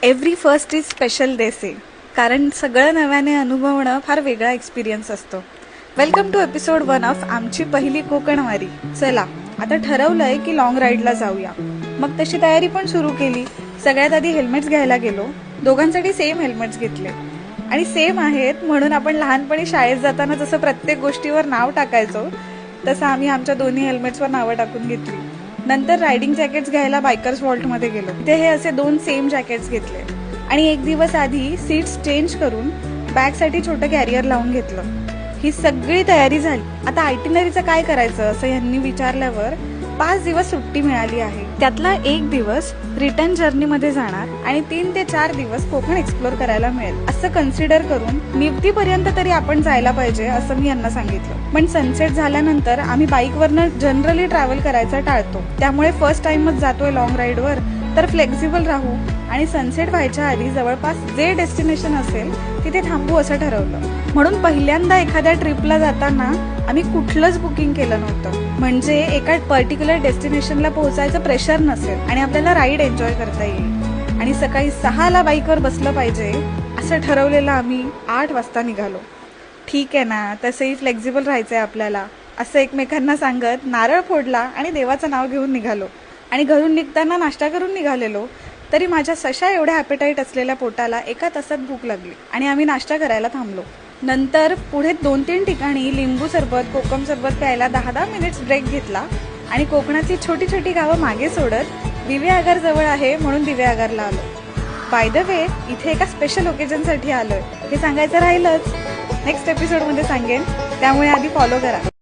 Every first is special दे से, कारण सगळं नव्याने अनुभवणं फार वेगळा एक्सपिरियन्स असतो. वेलकम टू एपिसोड 1 ऑफ आमची पहिली कोकणवारी. चला आता ठरवलंय की लॉंग राईडला जाऊया. मग तशी तयारी पण सुरू केली. सगळ्यात आधी हेल्मेट्स घ्यायला गेलो. दोघांसाठी सेम हेल्मेट्स घेतले आणि सेम आहेत म्हणून आपण लहानपणी शाळेत जाताना जसं प्रत्येक गोष्टीवर नाव टाकायचो तसं आम्ही आमच्या दोन्ही हेल्मेट्सवर नावं टाकून घेतली. नंतर रायडिंग जॅकेट्स घ्यायला बायकर्स वॉल्टमध्ये गेलो. तिथे हे असे 2 सेम जॅकेट्स घेतले आणि एक दिवस आधी सीट्स चेंज करून बॅगसाठी छोटं कॅरियर लावून घेतलं. ही सगळी तयारी झाली. आता आयटिनरीचं काय करायचं असं यांनी विचारल्यावर 5 दिवस सुट्टी मिळाली आहे. त्यातला 1 दिवस रिटर्न जर्नीमध्ये जाणार आणि 3 ते 4 दिवस कोकण एक्सप्लोर करायला मिळेल असं कन्सिडर करून निवतीपर्यंत तरी आपण जायला पाहिजे असं मी यांना सांगितलं. पण सनसेट झाल्यानंतर आम्ही बाईकवरनं जनरली ट्रॅव्हल करायचा टाळतो. त्यामुळे फर्स्ट टाइमच जातोय लॉंग राईडवर तर फ्लेक्झिबल राहू आणि सनसेट व्हायच्या आधी जवळपास जे डेस्टिनेशन असेल तिथे थांबू असं ठरवलं. म्हणून पहिल्यांदा एखाद्या ट्रिपला जाताना आम्ही कुठलंच बुकिंग केलं नव्हतं, म्हणजे एका पर्टिक्युलर डेस्टिनेशनला पोहोचायचं प्रेशर नसेल आणि आपल्याला राईड एन्जॉय करता येईल. आणि सकाळी 6ला बाईकवर बसलं पाहिजे असं ठरवलेलं आम्ही 8 वाजता निघालो. ठीक आहे ना, तसंही फ्लेक्झिबल राहायचंय आपल्याला असं एकमेकांना सांगत नारळ फोडला आणि देवाचं नाव घेऊन निघालो. आणि घरून निघताना नाश्ता करून निघालेलो तरी माझ्या सशा एवढ्या ॲपेटाईट असलेल्या पोटाला 1 तासात भूक लागली आणि आम्ही नाश्ता करायला थांबलो. नंतर पुढे 2-3 ठिकाणी लिंबू सरबत, कोकम सरबत प्यायला 10-10 मिनिट्स ब्रेक घेतला आणि कोकणाची छोटी छोटी गावं मागे सोडत दिवे आगार जवळ आहे म्हणून दिवे आगारला आलो. बाय द वे, इथे एका स्पेशल ओकेजनसाठी आलोय हे सांगायचं राहिलंच. नेक्स्ट एपिसोडमध्ये सांगेन, त्यामुळे आधी फॉलो करा.